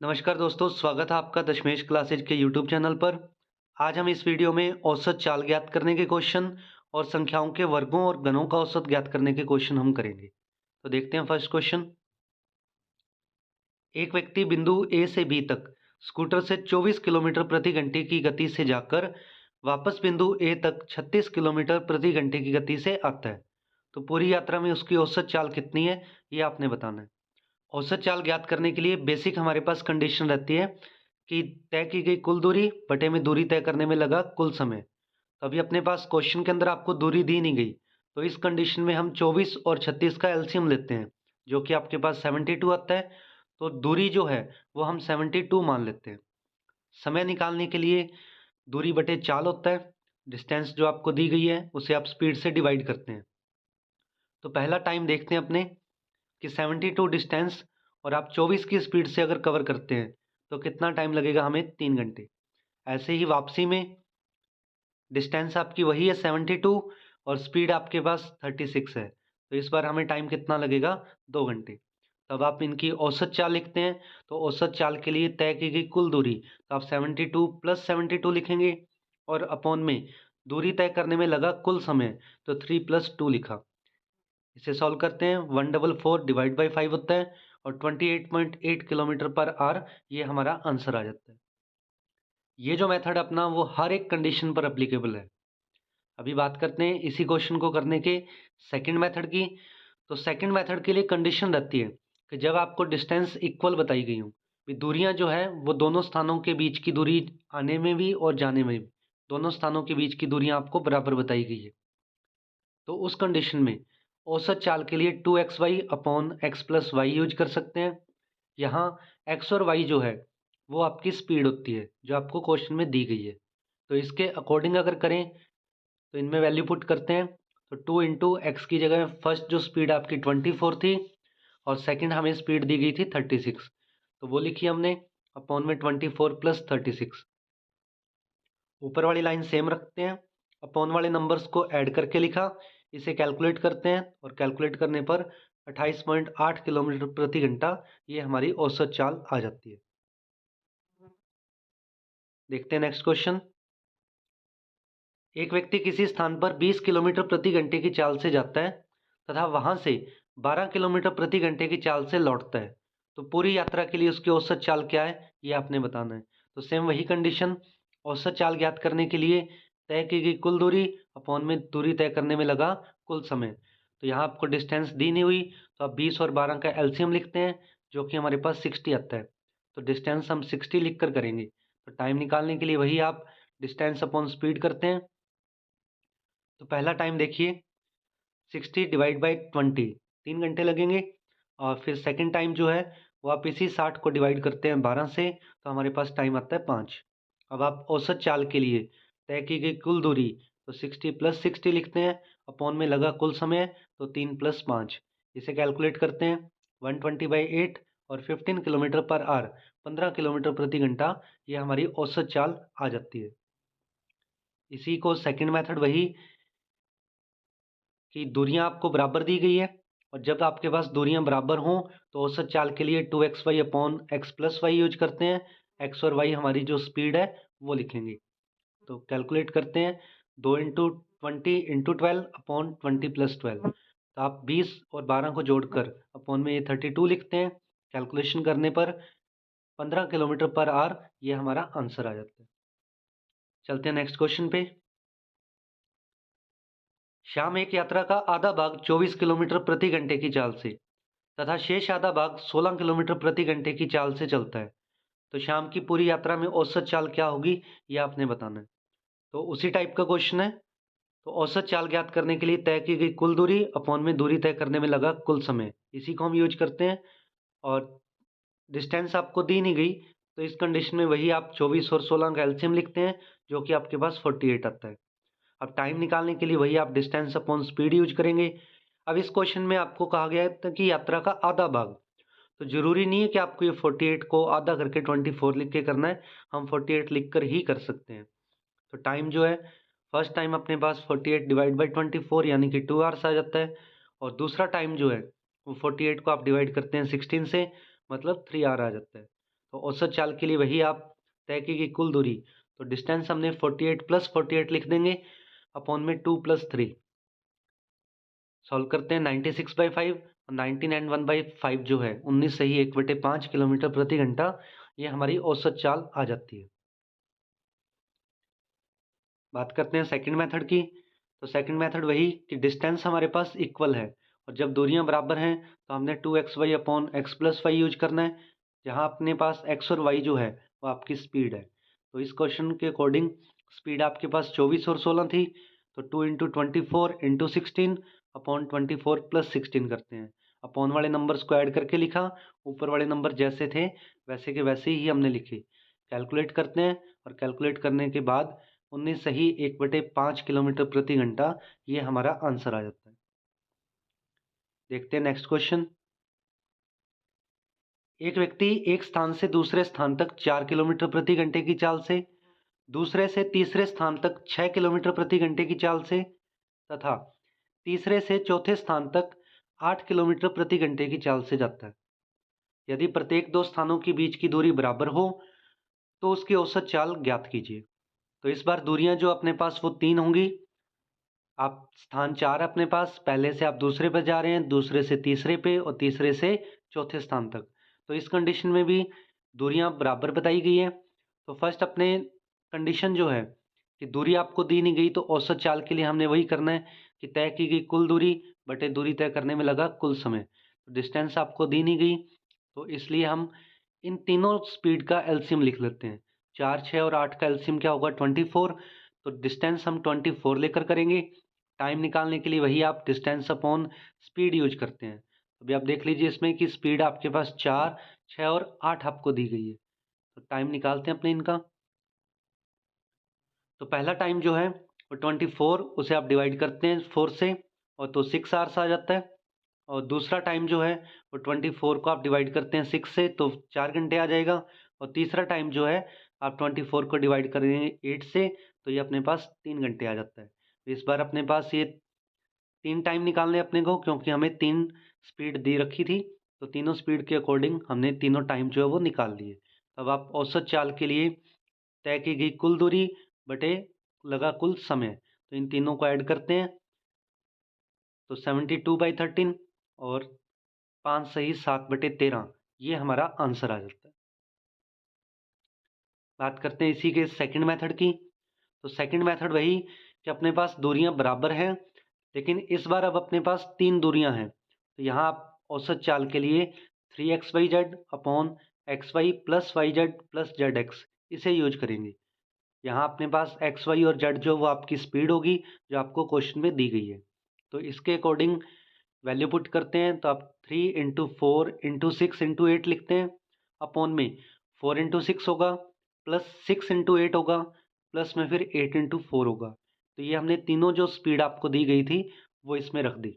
नमस्कार दोस्तों, स्वागत है आपका दशमेश क्लासेज के यूट्यूब चैनल पर। आज हम इस वीडियो में औसत चाल ज्ञात करने के क्वेश्चन और संख्याओं के वर्गों और घनों का औसत ज्ञात करने के क्वेश्चन हम करेंगे। तो देखते हैं फर्स्ट क्वेश्चन। एक व्यक्ति बिंदु ए से बी तक स्कूटर से 24 किलोमीटर प्रति घंटे की गति से जाकर वापस बिंदु ए तक 36 किलोमीटर प्रति घंटे की गति से आता है। तो पूरी यात्रा में उसकी औसत चाल कितनी है, ये आपने बताना है। औसत चाल ज्ञात करने के लिए बेसिक हमारे पास कंडीशन रहती है कि तय की गई कुल दूरी बटे में दूरी तय करने में लगा कुल समय। तो अभी अपने पास क्वेश्चन के अंदर आपको दूरी दी नहीं गई, तो इस कंडीशन में हम 24 और 36 का एलसीएम लेते हैं, जो कि आपके पास 72 आता है। तो दूरी जो है वो हम 72 मान लेते हैं। समय निकालने के लिए दूरी बटे चाल होता है। डिस्टेंस जो आपको दी गई है उसे आप स्पीड से डिवाइड करते हैं। तो पहला टाइम देखते हैं अपने कि 72 डिस्टेंस और आप 24 की स्पीड से अगर कवर करते हैं तो कितना टाइम लगेगा हमें, 3 घंटे। ऐसे ही वापसी में डिस्टेंस आपकी वही है 72 और स्पीड आपके पास 36 है, तो इस बार हमें टाइम कितना लगेगा, 2 घंटे। तब आप इनकी औसत चाल लिखते हैं, तो औसत चाल के लिए तय की गई कुल दूरी, तो आप 72 प्लस 72 लिखेंगे और अपॉन में दूरी तय करने में लगा कुल समय, तो 3 प्लस 2 लिखा। इसे सॉल्व करते हैं, 144 डिवाइड बाई 5 होता है और 28.8 किलोमीटर पर आवर ये हमारा आंसर आ जाता है। ये जो मेथड अपना वो हर एक कंडीशन पर एप्लीकेबल है। अभी बात करते हैं इसी क्वेश्चन को करने के सेकंड मेथड की। तो सेकंड मेथड के लिए कंडीशन रहती है कि जब आपको डिस्टेंस इक्वल बताई गई हो, दूरियां जो है वो दोनों स्थानों के बीच की दूरी आने में भी और जाने में भी, दोनों स्थानों के बीच की दूरियां आपको बराबर बताई गई है। तो उस कंडीशन में औसत चाल के लिए 2xy upon x plus y use कर सकते हैं। यहाँ x और y जो है वो आपकी स्पीड होती है जो आपको क्वेश्चन में दी गई है। तो इसके अकॉर्डिंग अगर करें तो इनमें वैल्यू पुट करते हैं, तो 2 इंटू एक्स की जगह फर्स्ट जो स्पीड आपकी 24 थी और सेकंड हमें स्पीड दी गई थी 36, तो वो लिखी हमने अपॉन में 24 प्लस 36। ऊपर वाली लाइन सेम रखते हैं, अपॉन वाले नंबर्स को ऐड करके लिखा। इसे कैलकुलेट करते हैं और कैलकुलेट करने पर 28.8 किलोमीटर प्रति घंटा ये हमारी औसत चाल आ जाती है। देखते हैं नेक्स्ट क्वेश्चन। एक व्यक्ति किसी स्थान पर 20 किलोमीटर प्रति घंटे की चाल से जाता है तथा वहां से 12 किलोमीटर प्रति घंटे की चाल से लौटता है। तो पूरी यात्रा के लिए उसकी औसत चाल क्या है, ये आपने बताना है। तो सेम वही कंडीशन, औसत चाल ज्ञात करने के लिए तय की गई कुल दूरी अपॉन में दूरी तय करने में लगा कुल समय। तो यहाँ आपको डिस्टेंस दी नहीं हुई, तो आप 20 और 12 का एलसीएम लिखते हैं, जो कि हमारे पास 60 आता है। तो डिस्टेंस हम 60 लिख कर करेंगे। तो टाइम निकालने के लिए वही आप डिस्टेंस अपॉन स्पीड करते हैं। तो पहला टाइम देखिए 60 डिवाइड बाई 20, 3 घंटे लगेंगे। और फिर सेकंड टाइम जो है वो आप इसी 60 को डिवाइड करते हैं 12 से, तो हमारे पास टाइम आता है 5। अब आप औसत चाल के लिए तय की गई कुल दूरी, तो 60 प्लस 60 लिखते हैं, अपॉन में लगा कुल समय, तो 3 प्लस 5। इसे कैलकुलेट करते हैं, 120/8 और 15 किलोमीटर पर आवर, 15 किलोमीटर प्रति घंटा, ये हमारी औसत चाल आ जाती है। इसी को सेकंड मेथड वही कि दूरियां आपको बराबर दी गई है और जब आपके पास दूरियां बराबर हों तो औसत चाल के लिए 2xy upon x plus y use करते हैं। एक्स और वाई हमारी जो स्पीड है वो लिखेंगे। तो कैलकुलेट करते हैं, 2 इंटू 20 इंटू 12 अपॉन 20 प्लस 12। तो आप 20 और 12 को जोड़कर अपॉन में ये 32 लिखते हैं। कैलकुलेशन करने पर 15 किलोमीटर पर आवर ये हमारा आंसर आ जाता है। चलते हैं नेक्स्ट क्वेश्चन पे। श्याम एक यात्रा का आधा भाग 24 किलोमीटर प्रति घंटे की चाल से तथा शेष आधा भाग 16 किलोमीटर प्रति घंटे की चाल से चलता है। तो शाम की पूरी यात्रा में औसत चाल क्या होगी, यह आपने बताना है। तो उसी टाइप का क्वेश्चन है। तो औसत चाल ज्ञात करने के लिए तय की गई कुल दूरी अपॉन में दूरी तय करने में लगा कुल समय, इसी को हम यूज करते हैं। और डिस्टेंस आपको दी नहीं गई, तो इस कंडीशन में वही आप 24 और 16 का एलसीएम लिखते हैं, जो कि आपके पास 48 आता है। अब टाइम निकालने के लिए वही आप डिस्टेंस अपॉन स्पीड यूज करेंगे। अब इस क्वेश्चन में आपको कहा गया है कि यात्रा का आधा भाग, तो ज़रूरी नहीं है कि आपको ये 48 को आधा करके 24 लिख के करना है, हम 48 लिख कर ही कर सकते हैं। तो टाइम जो है, फर्स्ट टाइम अपने पास 48 डिवाइड बाई 24 यानी कि 2 आवर्स आ जाता है। और दूसरा टाइम जो है वो 48 को आप डिवाइड करते हैं 16 से, मतलब 3 आवर आ जाता है। तो औसत चाल के लिए वही आप तय की गई कुल दूरी, तो डिस्टेंस हमने 48 + 48 लिख देंगे अपॉन में 2 + 3। सॉल्व करते हैं 96/5 और 19 एंड 1/5 जो है 19 सही 1/5 किलोमीटर प्रति घंटा, ये हमारी औसत चाल आ जाती है। बात करते हैं सेकंड मेथड की। तो सेकंड मेथड वही कि डिस्टेंस हमारे पास इक्वल है और जब दूरियां बराबर हैं तो हमने 2xy अपॉन x + 5 यूज करना है, जहां अपने पास x और y जो है वो आपकी स्पीड है। तो इस क्वेश्चन के अकॉर्डिंग स्पीड आपके पास 24 और 16 थी, तो 2 × 24 × 16 अपॉन 24 + 16 करते हैं। अपॉन वाले नंबर्स को ऐड करके लिखा, ऊपर वाले नंबर जैसे थे वैसे के वैसे ही हमने लिखे। कैलकुलेट करते हैं और कैलकुलेट करने के बाद 19 सही 1/5 किलोमीटर प्रति घंटा, ये हमारा आंसर आ जाता है। देखते हैं नेक्स्ट क्वेश्चन। एक व्यक्ति एक स्थान से दूसरे स्थान तक 4 किलोमीटर प्रति घंटे की चाल से, दूसरे से तीसरे स्थान तक 6 किलोमीटर प्रति घंटे की चाल से तथा तीसरे से चौथे स्थान तक 8 किलोमीटर प्रति घंटे की चाल से जाता है। यदि प्रत्येक दो स्थानों के बीच की दूरी बराबर हो तो उसकी औसत चाल ज्ञात कीजिए। तो इस बार दूरियां जो अपने पास वो 3 होंगी। आप स्थान 4 अपने पास, पहले से आप दूसरे पे जा रहे हैं, दूसरे से तीसरे पे और तीसरे से चौथे स्थान तक। तो इस कंडीशन में भी दूरियां बराबर बताई गई है। तो फर्स्ट अपने कंडीशन जो है कि दूरी आपको दी नहीं गई, तो औसत चाल के लिए हमने वही करना है कि तय की गई कुल दूरी बटे दूरी तय करने में लगा कुल समय। तो डिस्टेंस आपको दी नहीं गई, तो इसलिए हम इन तीनों स्पीड का एलसीएम लिख लेते हैं। 4, 6 और 8 का एलसीएम क्या होगा 24। तो डिस्टेंस हम 24 लेकर करेंगे। टाइम निकालने के लिए वही आप डिस्टेंस अपॉन स्पीड यूज करते हैं। अभी आप देख लीजिए इसमें कि स्पीड आपके पास 4, 6 और 8 आपको दी गई है। तो टाइम निकालते हैं अपने इनका। तो पहला टाइम जो है वो 24, उसे आप डिवाइड करते हैं 4 से और तो 6 आवर्स आ जाता है। और दूसरा टाइम जो है वो 24 को आप डिवाइड करते हैं 6 से, तो 4 घंटे आ जाएगा। और तीसरा टाइम जो है आप 24 को डिवाइड करेंगे 8 से, तो ये अपने पास 3 घंटे आ जाता है। तो इस बार अपने पास ये 3 टाइम निकालने अपने को, क्योंकि हमें 3 स्पीड दी रखी थी। तो तीनों स्पीड के अकॉर्डिंग हमने तीनों टाइम जो है वो निकाल लिए। अब आप औसत चाल के लिए तय की गई कुल दूरी बटे लगा कुल समय, तो इन तीनों को ऐड करते हैं। तो 72/13 और 5 सही 7/13, ये हमारा आंसर आ जाता है। बात करते हैं इसी के सेकंड मेथड की। तो सेकंड मेथड वही कि अपने पास दूरियां बराबर हैं, लेकिन इस बार अब अपने पास 3 दूरियां हैं। तो यहाँ आप औसत चाल के लिए 3xyz upon xy + yz + zx इसे यूज करेंगे। यहाँ अपने पास एक्स वाई और जेड जो वो आपकी स्पीड होगी जो आपको क्वेश्चन में दी गई है। तो इसके अकॉर्डिंग वैल्यू पुट करते हैं, तो आप 3 × 4 × 6 × 8 लिखते हैं। अपॉन में 4 × 6 होगा प्लस 6 × 8 होगा प्लस में फिर 8 × 4 होगा। तो ये हमने तीनों जो स्पीड आपको दी गई थी वो इसमें रख दी।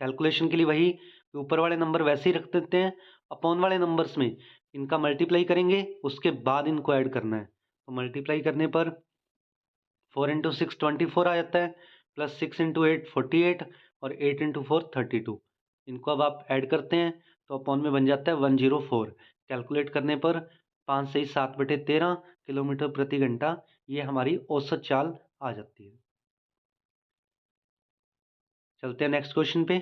कैलकुलेशन के लिए वही ऊपर वाले नंबर वैसे ही रख देते हैं, अपॉन वाले नंबर्स में इनका मल्टीप्लाई करेंगे, उसके बाद इनको ऐड करना है। तो मल्टीप्लाई करने पर 4 × 6 24 आ जाता है, प्लस 6 × 8 48 और 8 × 4 32। इनको अब आप ऐड करते हैं तो अपॉन में बन जाता है 104। कैलकुलेट करने पर 5 से 7/13 किलोमीटर प्रति घंटा, ये हमारी औसत चाल आ जाती है। चलते हैं नेक्स्ट क्वेश्चन पे।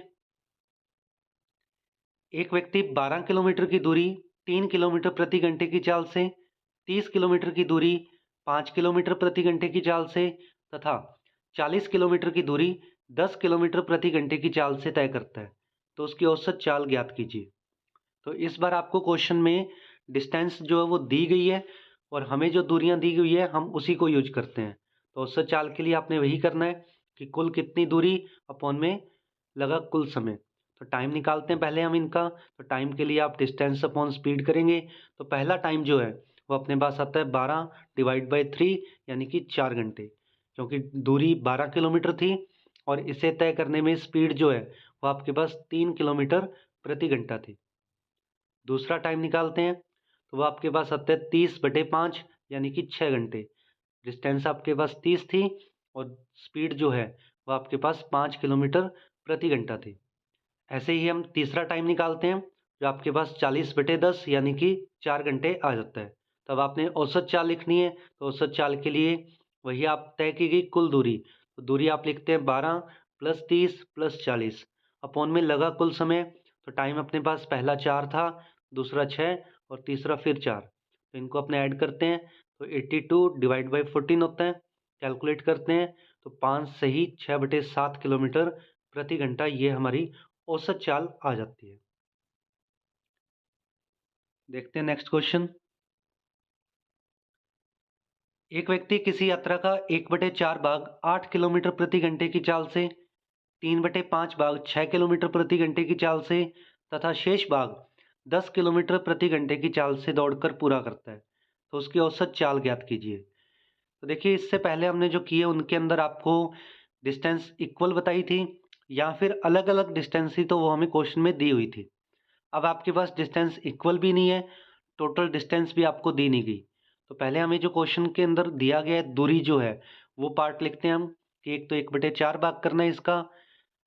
एक व्यक्ति 12 किलोमीटर की दूरी 3 किलोमीटर प्रति घंटे की चाल से, 30 किलोमीटर की दूरी 5 किलोमीटर प्रति घंटे की चाल से तथा 40 किलोमीटर की दूरी 10 किलोमीटर प्रति घंटे की चाल से तय करता है। तो उसकी औसत चाल ज्ञात कीजिए। तो इस बार आपको क्वेश्चन में डिस्टेंस जो है वो दी गई है और हमें जो दूरियां दी गई है हम उसी को यूज करते हैं। तो औसत चाल के लिए आपने वही करना है कि कुल कितनी दूरी अपॉन में लगा कुल समय। तो टाइम निकालते हैं पहले हम इनका। तो टाइम के लिए आप डिस्टेंस अपॉन स्पीड करेंगे। तो पहला टाइम जो है वो अपने पास आता है 12 / 3 यानी कि 4 घंटे, क्योंकि दूरी 12 किलोमीटर थी और इसे तय करने में स्पीड जो है वो आपके पास 3 किलोमीटर प्रति घंटा थी। दूसरा टाइम निकालते हैं तो वो आपके पास आता है 30/5 यानी कि 6 घंटे। डिस्टेंस आपके पास 30 थी और स्पीड जो है वो आपके पास 5 किलोमीटर प्रति घंटा थी। ऐसे ही हम तीसरा टाइम निकालते हैं जो आपके पास 40/10 यानी कि 4 घंटे आ जाता है। तब आपने औसत चाल लिखनी है, तो औसत चाल के लिए वही आप तय की गई कुल दूरी, तो दूरी आप लिखते हैं 12 + 30 + 40 अपॉन में लगा कुल समय। तो टाइम अपने पास पहला 4 था, दूसरा 6 और तीसरा फिर 4, तो इनको अपने ऐड करते हैं तो 82 / 14 होता है। कैलकुलेट करते हैं तो 5 सही 6/7 किलोमीटर प्रति घंटा ये हमारी औसत चाल आ जाती है। देखते हैं नेक्स्ट क्वेश्चन। एक व्यक्ति किसी यात्रा का 1/4 भाग 8 किलोमीटर प्रति घंटे की चाल से, 3/5 भाग 6 किलोमीटर प्रति घंटे की चाल से तथा शेष भाग 10 किलोमीटर प्रति घंटे की चाल से दौड़कर पूरा करता है, तो उसकी औसत चाल ज्ञात कीजिए। तो देखिए, इससे पहले हमने जो किए उनके अंदर आपको डिस्टेंस इक्वल बताई थी या फिर अलग अलग डिस्टेंस थी, तो वो हमें क्वेश्चन में दी हुई थी। अब आपके पास डिस्टेंस इक्वल भी नहीं है, टोटल डिस्टेंस भी आपको दी नहीं गई। तो पहले हमें जो क्वेश्चन के अंदर दिया गया है दूरी जो है वो पार्ट लिखते हैं हम कि एक तो 1/4 भाग करना है इसका,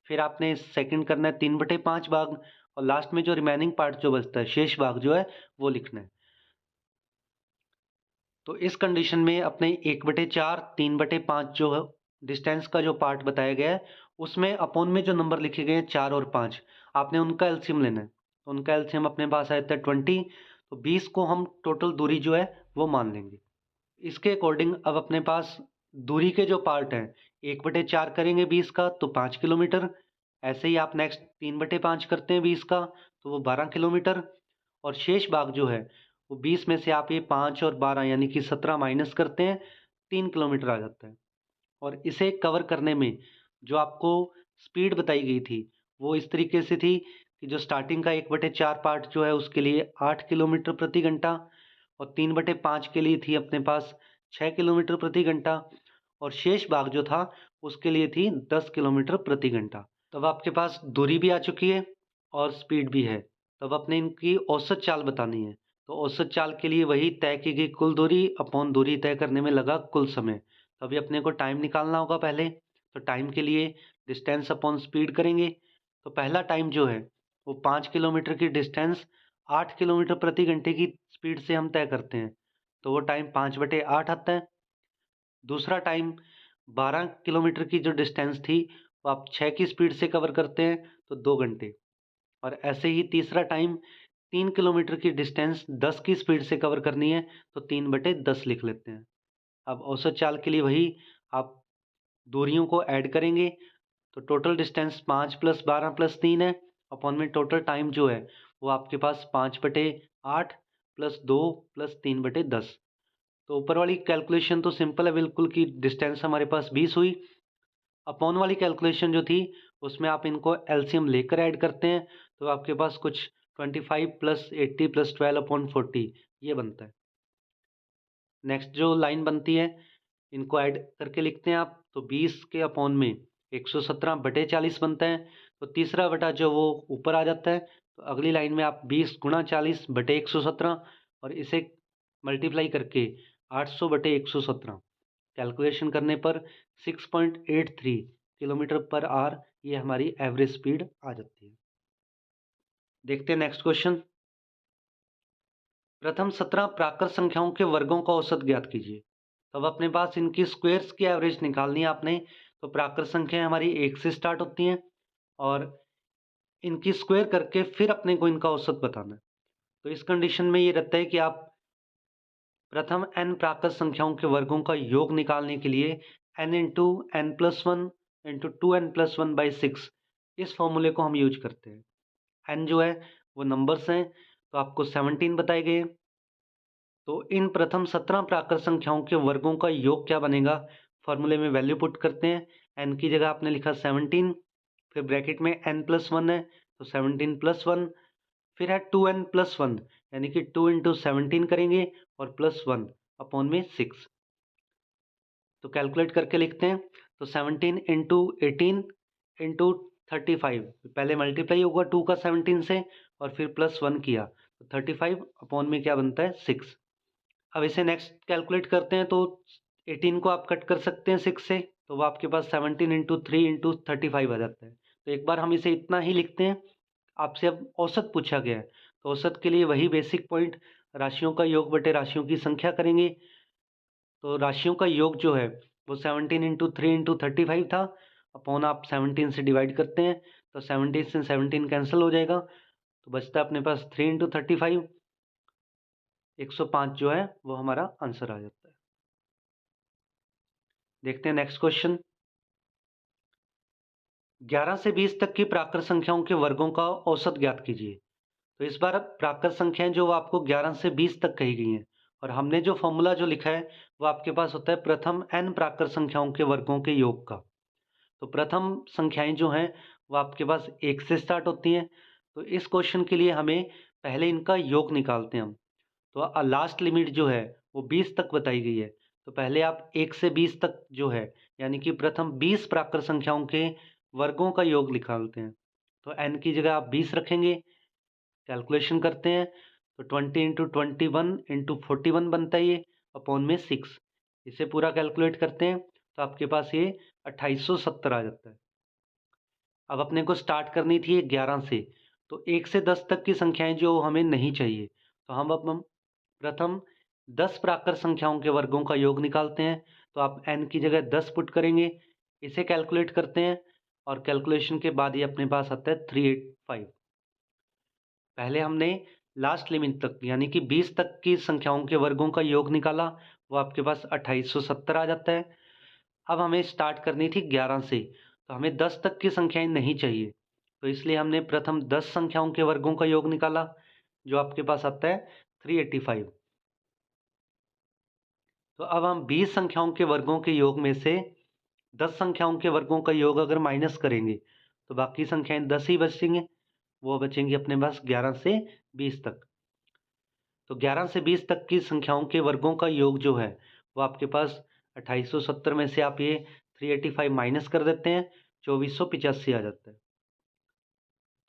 फिर आपने सेकंड करना है 3/5 भाग, और लास्ट में जो रिमेनिंग पार्ट जो बचता है शेष भाग जो है वो लिखना है। तो इस कंडीशन में अपने 1/4 3/5 जो है डिस्टेंस का जो पार्ट बताया गया है उसमें अपॉन में जो नंबर लिखे गए हैं 4 और 5, आपने उनका एलसीएम लेना है। तो उनका एलसीएम अपने पास आया था 20, तो 20 को हम टोटल दूरी जो है वो मान लेंगे। इसके अकॉर्डिंग अब अपने पास दूरी के जो पार्ट हैं 1/4 करेंगे 20 का तो 5 किलोमीटर, ऐसे ही आप नेक्स्ट 3/5 करते हैं 20 का तो वो 12 किलोमीटर, और शेष भाग जो है वो 20 में से आप ये 5 और 12 यानी कि 17 माइनस करते हैं, 3 किलोमीटर आ जाता है। और इसे कवर करने में जो आपको स्पीड बताई गई थी वो इस तरीके से थी कि जो स्टार्टिंग का 1/4 पार्ट जो है उसके लिए 8 किलोमीटर प्रति घंटा, और 3/5 के लिए थी अपने पास 6 किलोमीटर प्रति घंटा, और शेष भाग जो था उसके लिए थी 10 किलोमीटर प्रति घंटा। तब आपके पास दूरी भी आ चुकी है और स्पीड भी है। तब अपने इनकी औसत चाल बतानी है। तो औसत चाल के लिए वही तय की गई कुल दूरी अपॉन दूरी तय करने में लगा कुल समय। तो अभी अपने को टाइम निकालना होगा पहले। तो टाइम के लिए डिस्टेंस अपॉन स्पीड करेंगे। तो पहला टाइम जो है वो 5 किलोमीटर की डिस्टेंस 8 किलोमीटर प्रति घंटे की स्पीड से हम तय करते हैं, तो वो टाइम 5/8 आता है। दूसरा टाइम 12 किलोमीटर की जो डिस्टेंस थी वो आप 6 की स्पीड से कवर करते हैं, तो 2 घंटे। और ऐसे ही तीसरा टाइम 3 किलोमीटर की डिस्टेंस 10 की स्पीड से कवर करनी है, तो 3/10 लिख लेते हैं। अब औसत चाल के लिए वही आप दूरियों को ऐड करेंगे, तो टोटल डिस्टेंस 5 + 12 + 3 है, अपॉन में टोटल टाइम जो है वो आपके पास 5/8 + 2 + 3/10। तो ऊपर वाली कैलकुलेशन तो सिंपल है बिल्कुल कि डिस्टेंस हमारे पास 20 हुई। अपॉन वाली कैलकुलेशन जो थी उसमें आप इनको एलसीएम लेकर ऐड करते हैं, तो आपके पास कुछ 25 + 80 + 12/40 ये बनता है। नेक्स्ट जो लाइन बनती है इनको ऐड करके लिखते हैं आप, तो 20 के अपॉन में 117/40 बनता है। तो तीसरा बटा जो वो ऊपर आ जाता है, तो अगली लाइन में आप 20 × 40/117 और इसे मल्टीप्लाई करके 800/117 कैलकुलेशन करने पर 6.83 किलोमीटर पर आवर ये हमारी एवरेज स्पीड आ जाती है। देखते हैं नेक्स्ट क्वेश्चन। प्रथम 17 प्राकृत संख्याओं के वर्गों का औसत ज्ञात कीजिए। तो अब अपने पास इनकी स्क्वायर्स की एवरेज निकालनी है आपने। तो प्राकृत संख्याएं हमारी 1 से स्टार्ट होती हैं और इनकी स्क्वायर करके फिर अपने को इनका औसत बताना है। तो इस कंडीशन में ये रहता है कि आप प्रथम n प्राकृत संख्याओं के वर्गों का योग निकालने के लिए n × n+1 × 2n+1/6 इस फॉर्मूले को हम यूज करते हैं। n जो है वो नंबर्स हैं, तो आपको 17 बताए गए। तो इन प्रथम 17 प्राकृत संख्याओं के वर्गों का योग क्या बनेगा, फॉर्मूले में वैल्यू पुट करते हैं। n की जगह आपने लिखा 17, फिर ब्रैकेट में n+1 है तो 17 + 1, फिर है 2n+1 यानी कि 2 × 17 करेंगे और +1 अपॉन में 6। तो कैलकुलेट करके लिखते हैं, तो 17 × 18 × 35, पहले मल्टीप्लाई होगा 2 का 17 से और फिर +1 किया, तो 35 अपॉन में क्या बनता है 6। अब इसे नेक्स्ट कैलकुलेट करते हैं, तो 18 को आप कट कर सकते हैं 6 से, तो वो आपके पास 17 × 3 × 35 आ जाता है। तो एक बार हम इसे इतना ही लिखते हैं। आपसे अब औसत पूछा गया है, तो औसत के लिए वही बेसिक पॉइंट, राशियों का योग बटे राशियों की संख्या करेंगे। तो राशियों का योग जो है वो 17 इंटू 3 इंटू 35 था, अपॉन आप 17 से डिवाइड करते हैं तो 17 से 17 कैंसिल हो जाएगा, तो बचता है अपने पास 3 इंटू 35, 105 जो है वो हमारा आंसर आ जाता है। देखते हैं नेक्स्ट क्वेश्चन। 11 से 20 तक की प्राकृत संख्याओं के वर्गों का औसत ज्ञात कीजिए। तो इस बार प्राकृत संख्याएं जो आपको 11 से 20 तक कही गई हैं, और हमने जो फॉर्मूला जो लिखा है वो आपके पास होता है प्रथम n प्राकृत संख्याओं के वर्गों के योग का। तो प्रथम संख्याएं जो हैं वो आपके पास 1 से स्टार्ट होती हैं, तो इस क्वेश्चन के लिए हमें पहले इनका योग निकालते हैं हम। तो लास्ट लिमिट जो है वो 20 तक बताई गई है, तो पहले आप 1 से 20 तक जो है यानी कि प्रथम 20 प्राकृत संख्याओं के वर्गों का योग निकालते हैं। तो n की जगह आप 20 रखेंगे, कैलकुलेशन करते हैं तो 20 इंटू 21 इंटू 41 बनता है ये, अपॉन में 6, इसे पूरा कैलकुलेट करते हैं तो आपके पास ये 2870 आ जाता है। अब अपने को स्टार्ट करनी थी 11 से, तो 1 से 10 तक की संख्याएं जो हमें नहीं चाहिए, तो हम प्रथम 10 प्राकृत संख्याओं के वर्गों का योग निकालते हैं। तो आप n की जगह 10 पुट करेंगे, इसे कैलकुलेट करते हैं और कैलकुलेशन के बाद ये अपने पास आता है 385। पहले हमने लास्ट लिमिट तक यानी कि 20 तक की संख्याओं के वर्गों का योग निकाला, वो आपके पास 2870 आ जाता है। अब हमें स्टार्ट करनी थी 11 से, तो हमें 10 तक की संख्याएं नहीं चाहिए, तो इसलिए हमने प्रथम 10 संख्याओं के वर्गों का योग निकाला, जो आपके पास आता है 385। तो अब हम 20 संख्याओं के वर्गों के योग में से 10 संख्याओं के वर्गों का योग अगर माइनस करेंगे तो बाकी संख्याएं 10 ही बचेंगे, वो बचेंगी अपने पास 11 से 20 तक। तो 11 से 20 तक की संख्याओं के वर्गों का योग जो है वो आपके पास 2870 में से आप ये 385 माइनस कर देते हैं, 2485 आ जाता है।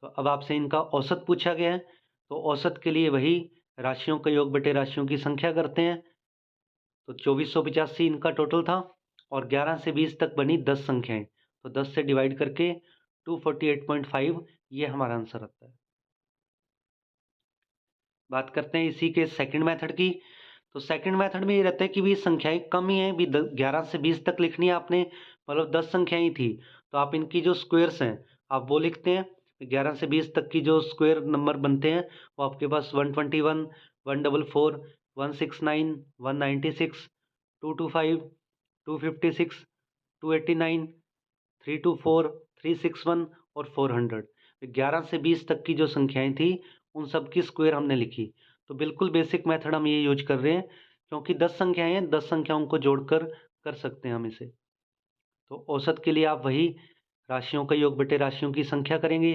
तो अब आपसे इनका औसत पूछा गया है, तो औसत के लिए वही राशियों का योग बटे राशियों की संख्या करते हैं। तो 2485 इनका टोटल था, और 11 से 20 तक बनी 10 संख्याएं, तो 10 से डिवाइड करके 248.5 ये हमारा आंसर आता है। बात करते हैं इसी के सेकंड मेथड की। तो सेकंड मेथड में ये रहता है कि भी संख्याएं कम ही हैं, भी 11 से 20 तक लिखनी है आपने, मतलब 10 संख्याएं ही थी, तो आप इनकी जो स्क्वायर्स हैं आप वो लिखते हैं। 11 से 20 तक की जो स्क्वायर नंबर बनते हैं वो आपके पास 121, 144, 169, 196, 225, 256, 289, 324, 361 और 400। 11 से 20 तक की जो संख्याएं थी उन सब की स्क्वायर हमने लिखी। तो बिल्कुल बेसिक मेथड हम ये यूज कर रहे हैं, क्योंकि 10 संख्याएं हैं, 10 संख्याओं को जोड़कर कर सकते हैं हम इसे। तो औसत के लिए आप वही राशियों का योग बटे राशियों की संख्या करेंगे।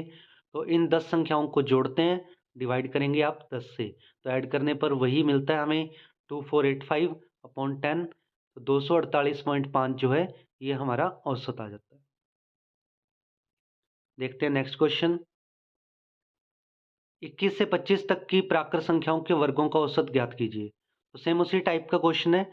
तो इन 10 संख्याओं को जोड़ते हैं, डिवाइड करेंगे आप 10 से, तो ऐड करने पर वही मिलता है हमें 2485 अपॉन 10, तो 248.5 जो है ये हमारा औसत आ जाता है। देखते हैं नेक्स्ट क्वेश्चन। 21 से 25 तक की प्राकृत संख्याओं के वर्गों का औसत ज्ञात कीजिए। तो सेम उसी टाइप का क्वेश्चन है,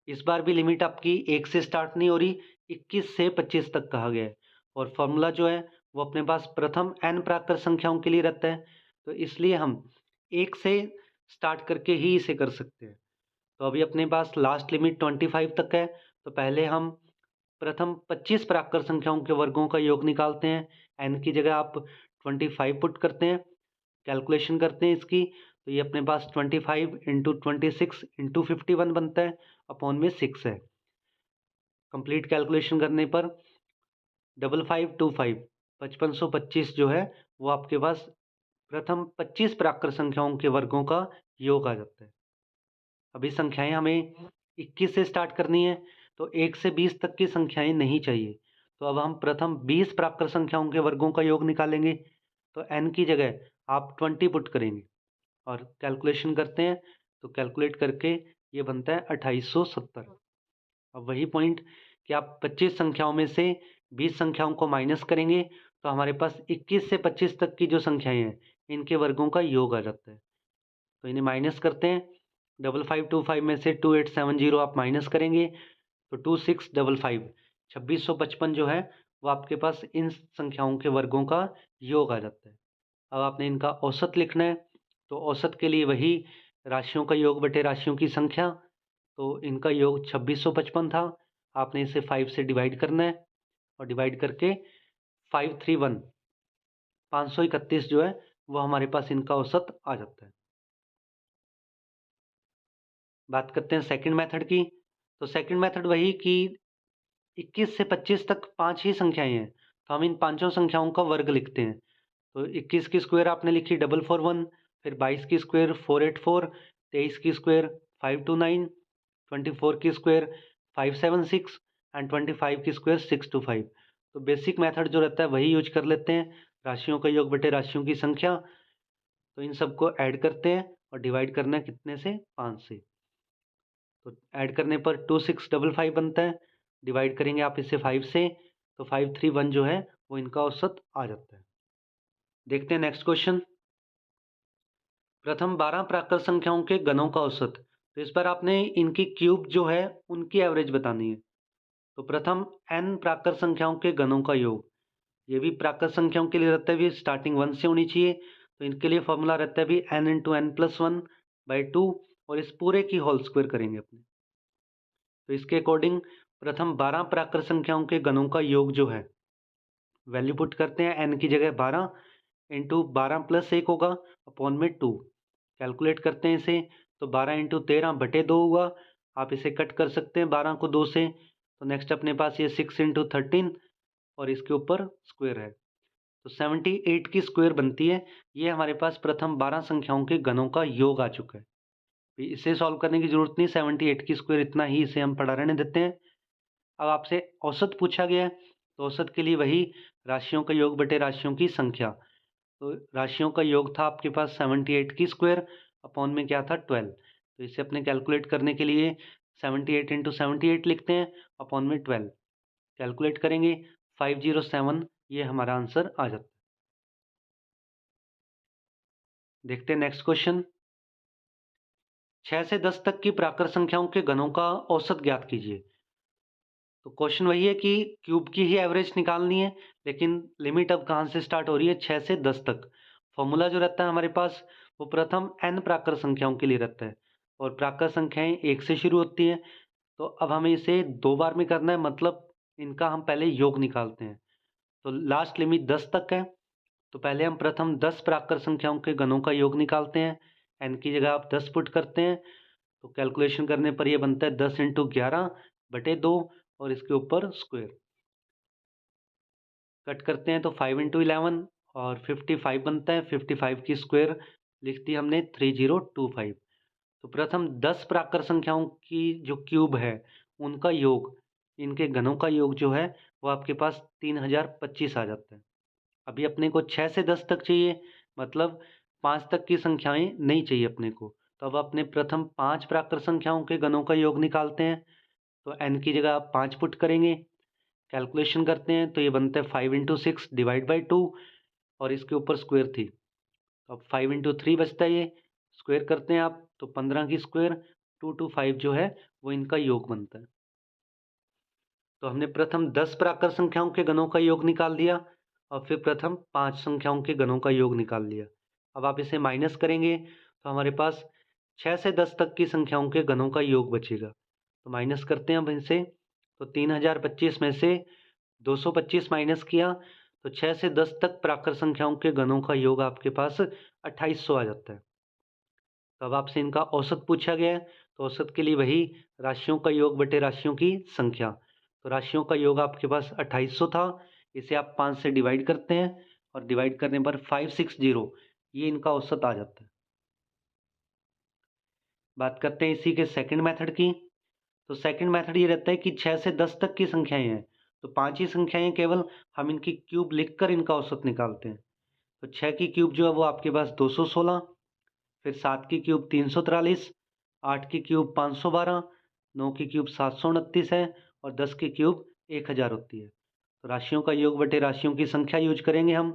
इस बार भी लिमिट आपकी 1 से स्टार्ट नहीं हो रही, 21 से 25 तक कहा गया है, और फॉर्मूला जो है वो अपने पास प्रथम n प्राकृत संख्याओं के लिए रहता है, तो इसलिए हम 1 से स्टार्ट करके ही इसे कर सकते हैं। तो अभी अपने पास लास्ट लिमिट 25 तक है, तो पहले हम प्रथम 25 प्राकृत संख्याओं के वर्गों का योग निकालते हैं। n की जगह आप 25 पुट करते हैं, कैलकुलेशन करते हैं इसकी, तो ये अपने पास 25 इंटू 26 इंटू 51 बनता है, अपॉन में 6 है। कंप्लीट कैलकुलेशन करने पर 5525 5525 जो है वो आपके पास प्रथम 25 प्राकृत संख्याओं के वर्गों का योग आ जाता है। अभी संख्याएं हमें 21 से स्टार्ट करनी है, तो 1 से 20 तक की संख्याएं नहीं चाहिए, तो अब हम प्रथम 20 प्राकृत संख्याओं के वर्गों का योग निकालेंगे। तो n की जगह आप 20 पुट करेंगे और कैलकुलेशन करते हैं, तो कैलकुलेट करके ये बनता है 2870। अब वही पॉइंट कि आप 25 संख्याओं में से 20 संख्याओं को माइनस करेंगे, तो हमारे पास 21 से 25 तक की जो संख्याएं हैं इनके वर्गों का योग आ जाता है। तो इन्हें माइनस करते हैं, 5525 में से 2870 आप माइनस करेंगे तो 2655, 2655 जो है वो आपके पास इन संख्याओं के वर्गों का योग आ जाता है। अब आपने इनका औसत लिखना है, तो औसत के लिए वही राशियों का योग बटे राशियों की संख्या। तो इनका योग 2655 था, आपने इसे 5 से डिवाइड करना है और डिवाइड करके 531 531 जो है वो हमारे पास इनका औसत आ जाता है। बात करते हैं सेकंड मेथड की। तो सेकंड मेथड वही कि 21 से 25 तक 5 ही संख्याएं हैं, तो हम इन पांचों संख्याओं का वर्ग लिखते हैं। तो 21 की स्क्वायर आपने लिखी 441, फिर 22 की स्क्वायर 484, 23 की स्क्वायर 529, 24 की स्क्वायर 576 एंड 25 की स्क्वायर 625। तो बेसिक मेथड जो रहता है वही यूज कर लेते हैं, राशियों का योग बटे राशियों की संख्या। तो इन सबको ऐड करते हैं और डिवाइड करना है कितने से, 5 से। तो ऐड करने पर 2655 बनता है, डिवाइड करेंगे आप इसे 5 से, तो 531 जो है वो इनका औसत आ जाता है। देखते हैं नेक्स्ट क्वेश्चन। प्रथम 12 प्राकृत संख्याओं के गणों का औसत। तो इस पर आपने इनकी क्यूब जो है उनकी एवरेज बतानी है। तो प्रथम n प्राकृत संख्याओं के गणों का योग, ये भी प्राकृत संख्याओं के लिए रहता है भी स्टार्टिंग 1 से होनी चाहिए। तो इनके लिए फॉर्मूला रहता है भी n into n plus 1 by 2, और इस पूरे की होल स्क्वायर करेंगे अपने। तो इसके अकॉर्डिंग प्रथम 12 प्राकृत संख्याओं के गणों का योग जो है, वैल्यू पुट करते हैं, n की जगह 12 इंटू 12 प्लस 1 होगा अपॉन में 2, कैलकुलेट करते हैं इसे। तो 12 इंटू 13 बटे 2 हुआ, आप इसे कट कर सकते हैं 12 को 2 से। तो नेक्स्ट अपने पास ये 6 इंटू 13 और इसके ऊपर स्क्वायर है, तो 78 की स्क्वायर बनती है। ये हमारे पास प्रथम 12 संख्याओं के गणों का योग आ चुका है। इसे सॉल्व करने की जरूरत नहीं, 78 की स्क्वायर इतना ही इसे हम पढ़ा रहने देते हैं। अब आपसे औसत पूछा गया है, तो औसत के लिए वही राशियों का योग बटे राशियों की संख्या। तो राशियों का योग था आपके पास 78 की स्क्वायर अपॉन में क्या था 12। तो इसे अपने कैलकुलेट करने के लिए 78 इंटू 78 लिखते हैं अपॉन में 12, कैलकुलेट करेंगे 507, ये हमारा आंसर आ जाता है। देखते हैं नेक्स्ट क्वेश्चन। 6 से 10 तक की प्राकृत संख्याओं के गणों का औसत ज्ञात कीजिए। तो क्वेश्चन वही है कि क्यूब की ही एवरेज निकालनी है, लेकिन लिमिट अब कहाँ से स्टार्ट हो रही है, 6 से 10 तक। फॉर्मूला जो रहता है हमारे पास वो प्रथम n प्राकृत संख्याओं के लिए रहता है, और प्राकृत संख्याएं 1 से शुरू होती हैं। तो अब हमें इसे 2 बार में करना है, मतलब इनका हम पहले योग निकालते हैं। तो लास्ट लिमिट 10 तक है, तो पहले हम प्रथम 10 प्राकृत संख्याओं के गणों का योग निकालते हैं। n की जगह आप 10 पुट करते हैं, तो कैलकुलेशन करने पर ये बनता है 10 इंटू 11 बटे 2 और इसके ऊपर स्क्वायर। कट करते हैं तो 5 इंटू 11 और 55 बनता है, 55 की स्क्वायर लिख दी हमने 3025। तो प्रथम 10 प्राकृत संख्याओं की जो क्यूब है उनका योग, इनके घनों का योग जो है वो आपके पास 3025 आ जाता है। अभी अपने को 6 से 10 तक चाहिए, मतलब 5 तक की संख्याएं नहीं चाहिए अपने को। तो अब अपने प्रथम 5 प्राकृत संख्याओं के गणों का योग निकालते हैं। तो n की जगह आप 5 पुट करेंगे, कैलकुलेशन करते हैं, तो ये बनता है 5 इंटू 6 डिवाइड बाई 2 और इसके ऊपर स्क्वायर थी। तो अब 5 इंटू 3 बचता है, ये स्क्वायर करते हैं आप तो 15 की स्क्वायर 225 जो है वो इनका योग बनता है। तो हमने प्रथम 10 प्राकृत संख्याओं के गणों का योग निकाल दिया और फिर प्रथम 5 संख्याओं के गणों का योग निकाल लिया। अब आप इसे माइनस करेंगे तो हमारे पास 6 से 10 तक की संख्याओं के गणों का योग बचेगा। तो माइनस करते हैं अब इनसे, तो 3025 में से 225 माइनस किया तो 6 से 10 तक प्राकृत संख्याओं के गणों का योग आपके पास 2800 आ जाता है। तो अब आपसे इनका औसत पूछा गया है, तो औसत के लिए वही राशियों का योग बटे राशियों की संख्या। तो राशियों का योग आपके पास 2800 था, इसे आप 5 से डिवाइड करते हैं और डिवाइड करने पर 560, ये इनका औसत आ जाता है। बात करते हैं इसी के सेकंड मेथड की। तो सेकंड मेथड ये रहता है कि 6 से 10 तक की संख्याएं हैं, तो 5 ही संख्याएं केवल, हम इनकी क्यूब लिखकर इनका औसत निकालते हैं। तो 6 की क्यूब जो है वो आपके पास 216, फिर 7 की क्यूब 343, 8 की क्यूब 512, 9 की क्यूब 729 है और 10 की क्यूब 1000 होती है। तो राशियों का योग बटे राशियों की संख्या यूज करेंगे हम।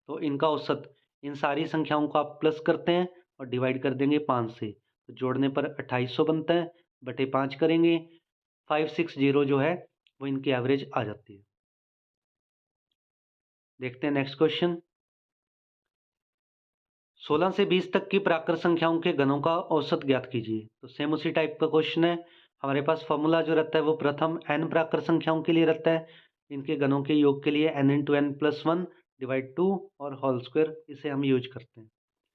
तो इनका औसत, इन सारी संख्याओं को आप प्लस करते हैं और डिवाइड कर देंगे 5 से, तो जोड़ने पर 2800 बनता है, बटे 5 करेंगे, 560 जो है वो इनकी एवरेज आ जाती है। देखते हैं नेक्स्ट क्वेश्चन। 16 से 20 तक की प्राकृत संख्याओं के गणों का औसत ज्ञात कीजिए। तो सेम उसी टाइप का क्वेश्चन है। हमारे पास फॉर्मूला जो रहता है वो प्रथम n प्राकृत संख्याओं के लिए रहता है, इनके गणों के योग के लिए n × n + 1 / 2 और होल स्क्वायर, इसे हम यूज करते हैं।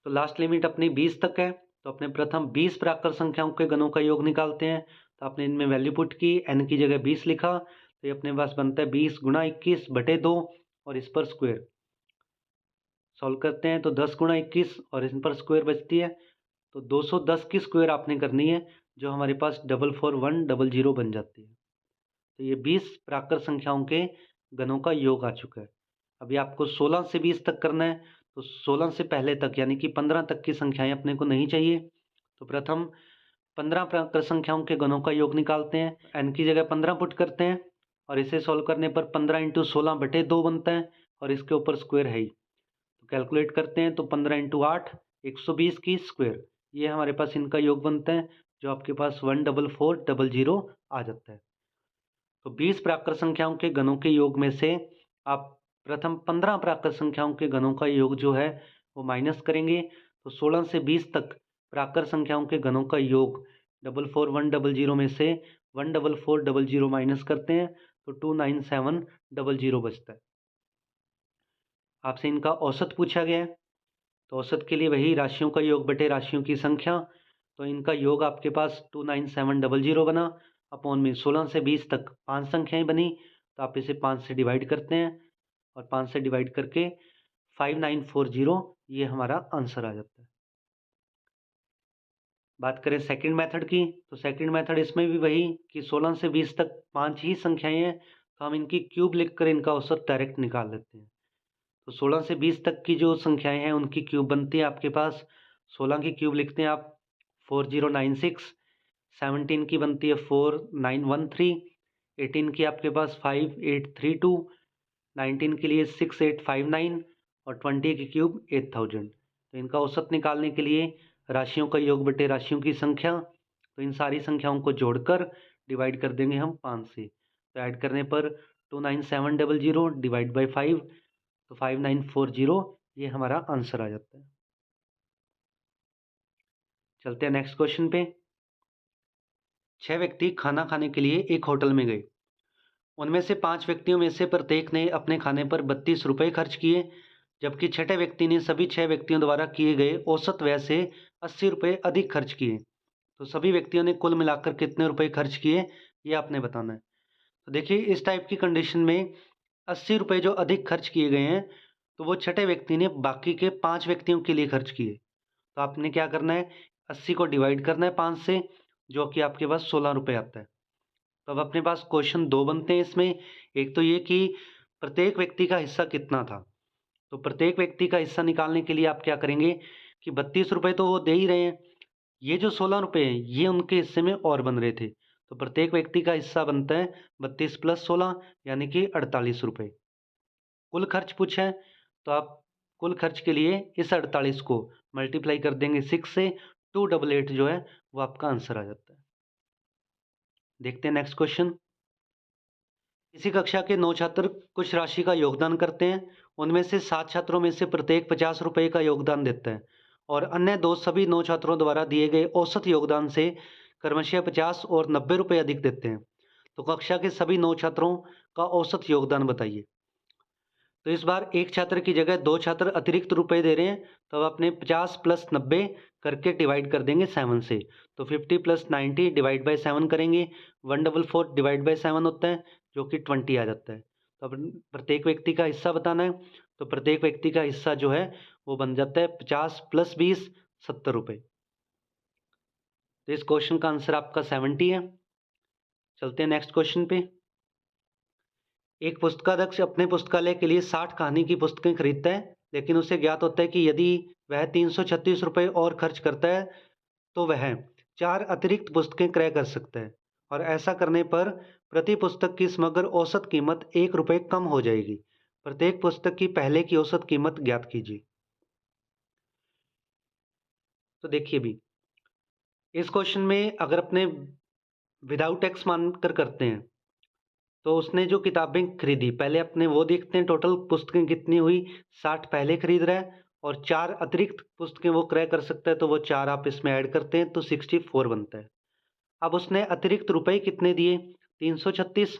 तो लास्ट लिमिट अपनी 20 तक है, तो अपने प्रथम 20 प्राकृत संख्याओं के गणों का योग निकालते हैं। तो आपने इनमें वैल्यू पुट की, n की जगह 20 लिखा, तो ये अपने पास बनता है 20 × 21/2 और इस पर स्क्वायर। सॉल्व करते हैं तो 10 × 21 और इन पर स्क्वायर बचती है, तो 210 की स्क्वायर आपने करनी है, जो हमारे पास 44100 बन जाती है। तो ये 20 प्राकृत संख्याओं के गणों का योग आ चुका है। अभी आपको 16 से 20 तक करना है, तो 16 से पहले तक यानी कि 15 तक की संख्याएं अपने को नहीं चाहिए। तो प्रथम 15 प्राकृत संख्याओं के गणों का योग निकालते हैं। n की जगह 15 पुट करते हैं और इसे सॉल्व करने पर 15 × 16/2 बनता है और इसके ऊपर स्क्वायर है ही। तो कैलकुलेट करते हैं तो 15 × 8 120 की स्क्वायर, ये हमारे पास इनका योग बनता है, जो आपके पास 14400 आ जाता है। तो 20 प्राकृत संख्याओं के गणों के योग में से आप प्रथम 15 प्राकृत संख्याओं के गणों का योग जो है वो माइनस करेंगे। तो 16 से 20 तक प्राकृत संख्याओं के गणों का योग 44100 में से 14400 माइनस करते हैं तो 29700 बचता है। आपसे इनका औसत पूछा गया है, तो औसत के लिए वही राशियों का योग बटे राशियों की संख्या। तो इनका योग आपके पास 29700 बना, अपॉन में 16 से 20 तक 5 संख्याएं बनी, तो आप इसे 5 से डिवाइड करते हैं और 5 से डिवाइड करके 5940, ये हमारा आंसर आ जाता है। बात करें सेकंड मेथड की, तो सेकंड मेथड इसमें भी वही कि 16 से 20 तक 5 ही संख्याएं हैं, तो हम इनकी क्यूब लिखकर इनका औसत डायरेक्ट निकाल लेते हैं। तो 16 से 20 तक की जो संख्याएं हैं उनकी क्यूब बनती है आपके पास, 16 की क्यूब लिखते हैं आप 4096, 17 की बनती है 4913, 18 की आपके पास 5832, 19 के लिए 6859 और 20 की क्यूब 8000। तो इनका औसत निकालने के लिए राशियों का योग बटे राशियों की संख्या, तो इन सारी संख्याओं को जोड़कर डिवाइड कर देंगे हम 5 से। तो ऐड करने पर 29700 डिवाइड बाई 5, तो 5940, ये हमारा आंसर आ जाता है। चलते हैं नेक्स्ट क्वेश्चन पे। 6 व्यक्ति खाना खाने के लिए एक होटल में गए। उनमें से 5 व्यक्तियों में से प्रत्येक ने अपने खाने पर 32 रुपये खर्च किए, जबकि छठे व्यक्ति ने सभी 6 व्यक्तियों द्वारा किए गए औसत व्यय से 80 रुपये अधिक खर्च किए। तो सभी व्यक्तियों ने कुल मिलाकर कितने रुपए खर्च किए, ये आपने बताना है। तो देखिए इस टाइप की कंडीशन में 80 रुपये जो अधिक खर्च किए गए हैं, तो वो छठे व्यक्ति ने बाकी के 5 व्यक्तियों के लिए खर्च किए। तो आपने क्या करना है, 80 को डिवाइड करना है 5 से, जो कि आपके पास 16 रुपये आता है। तो अब अपने पास क्वेश्चन 2 बनते हैं इसमें। एक तो ये कि प्रत्येक व्यक्ति का हिस्सा कितना था। तो प्रत्येक व्यक्ति का हिस्सा निकालने के लिए आप क्या करेंगे कि 32 रुपये तो वो दे ही रहे हैं, ये जो 16 रुपये हैं ये उनके हिस्से में और बन रहे थे। तो प्रत्येक व्यक्ति का हिस्सा बनता है 32 + 16 यानी कि 48 रुपये। कुल खर्च पूछा है, तो आप कुल खर्च के लिए इस 48 को मल्टीप्लाई कर देंगे 6 से, 288 जो है वो आपका आंसर आ जाता है। देखते हैं नेक्स्ट क्वेश्चन। किसी कक्षा के 9 छात्र कुछ राशि का योगदान करते हैं, उनमें से 7 छात्रों में से प्रत्येक 50 रुपये का योगदान देता है और अन्य 2 सभी 9 छात्रों द्वारा दिए गए औसत योगदान से क्रमशः 50 और 90 रुपये अधिक देते हैं। तो कक्षा के सभी 9 छात्रों का औसत योगदान बताइए। तो इस बार एक छात्र की जगह 2 छात्र अतिरिक्त रुपए दे रहे हैं, तो अब अपने 50 + 90 करके डिवाइड कर देंगे 7 से। तो 50 + 90 डिवाइड बाई 7 करेंगे, 144 डिवाइड बाई 7 होता है, जो कि 20 आ जाता है। तो अब प्रत्येक व्यक्ति का हिस्सा बताना है, तो प्रत्येक व्यक्ति का हिस्सा जो है वो बन जाता है 50 + 20 70 रुपये। तो इस क्वेश्चन का आंसर आपका 70 है। चलते हैं नेक्स्ट क्वेश्चन पे। एक पुस्तकाध्यक्ष अपने पुस्तकालय के लिए 60 कहानी की पुस्तकें खरीदता है, लेकिन उसे ज्ञात होता है कि यदि वह 336 रुपये और खर्च करता है तो वह 4 अतिरिक्त पुस्तकें क्रय कर सकता है, और ऐसा करने पर प्रति पुस्तक की समग्र औसत कीमत 1 रुपये कम हो जाएगी। प्रत्येक पुस्तक की पहले की औसत कीमत ज्ञात कीजिए। तो देखिए भी इस क्वेश्चन में अगर अपने विदाउट टैक्स मानकर करते हैं, तो उसने जो किताबें खरीदी, पहले अपने वो देखते हैं टोटल पुस्तकें कितनी हुई, 60 पहले खरीद रहा है और 4 अतिरिक्त पुस्तकें वो क्रय कर सकता है, तो वो 4 आप इसमें ऐड करते हैं तो 64 बनता है। अब उसने अतिरिक्त रुपए कितने दिए? 336।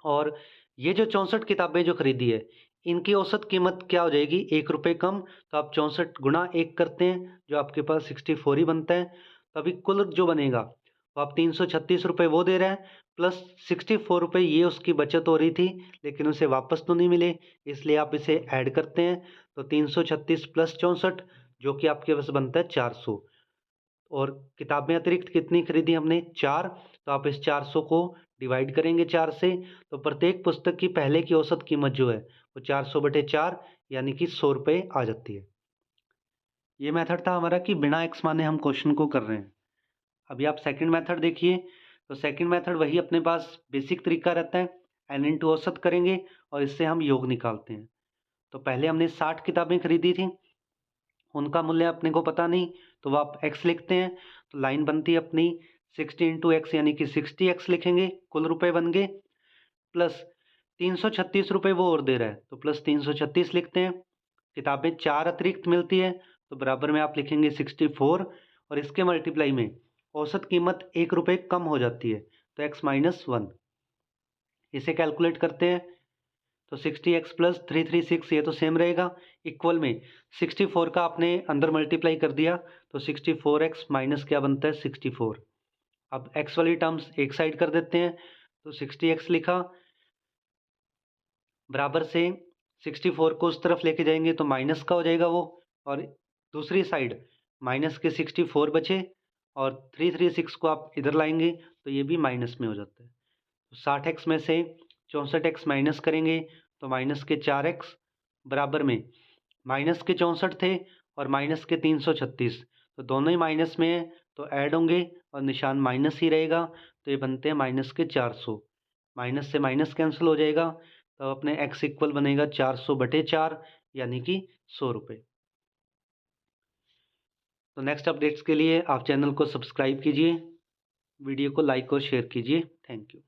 और ये जो 64 किताबें जो खरीदी है, इनकी औसत कीमत क्या हो जाएगी? 1 रुपए कम, तो आप 64 गुणा 1 करते हैं, जो आपके पास 64 ही बनता है। तो अभी कुल जो बनेगा, वो आप 336 रुपए वो दे रहा है, प्लस 64 रुपए ये उसकी बचत हो रही थी, लेकिन उसे वापस तो नहीं मिले, इसलिए आप इसे ऐड करते हैं। तो 336 प्लस 64, जो कि आपके पास बनता है 400। और किताबें अतिरिक्त कितनी खरीदी हमने? 4। तो आप इस 400 को डिवाइड करेंगे 4 से, तो प्रत्येक पुस्तक की पहले की औसत कीमत जो है वो 400/4 यानी कि 100 रुपये आ जाती है। ये मेथड था हमारा कि बिना एक्स माने हम क्वेश्चन को कर रहे हैं। अभी आप सेकंड मेथड देखिए। तो सेकंड मेथड वही अपने पास बेसिक तरीका रहता है, एन इंटू औसत करेंगे और इससे हम योग निकालते हैं। तो पहले हमने 60 किताबें खरीदी थी, उनका मूल्य अपने को पता नहीं, तो वो आप x लिखते हैं। तो लाइन बनती है अपनी 60 इंटू एक्स यानी कि 60x लिखेंगे, कुल रुपए बन गए, प्लस 336 रुपये वो और दे रहा है, तो प्लस 336 लिखते हैं। किताबें 4 अतिरिक्त मिलती है, तो बराबर में आप लिखेंगे 64, और इसके मल्टीप्लाई में औसत कीमत 1 रुपये कम हो जाती है, तो x-1। इसे कैलकुलेट करते हैं, तो 60x प्लस 336 ये तो सेम रहेगा, इक्वल में 64 का आपने अंदर मल्टीप्लाई कर दिया, तो 64x माइनस क्या बनता है? 64। अब x वाली टर्म्स एक साइड कर देते हैं, तो 60x लिखा, बराबर से 64 को उस तरफ लेके जाएंगे तो माइनस का हो जाएगा वो, और दूसरी साइड माइनस के 64 बचे, और 336 को आप इधर लाएंगे तो ये भी माइनस में हो जाता है। तो 60x में से 64x माइनस करेंगे तो माइनस के 4x, बराबर में माइनस के 64 थे और माइनस के 336, तो दोनों ही माइनस में है, तो ऐड होंगे और निशान माइनस ही रहेगा, तो ये बनते हैं माइनस के 400। माइनस से माइनस कैंसिल हो जाएगा, तो अपने x इक्वल बनेगा 400/4 यानी कि 100 रुपये। तो नेक्स्ट अपडेट्स के लिए आप चैनल को सब्सक्राइब कीजिए, वीडियो को लाइक और शेयर कीजिए। Thank you.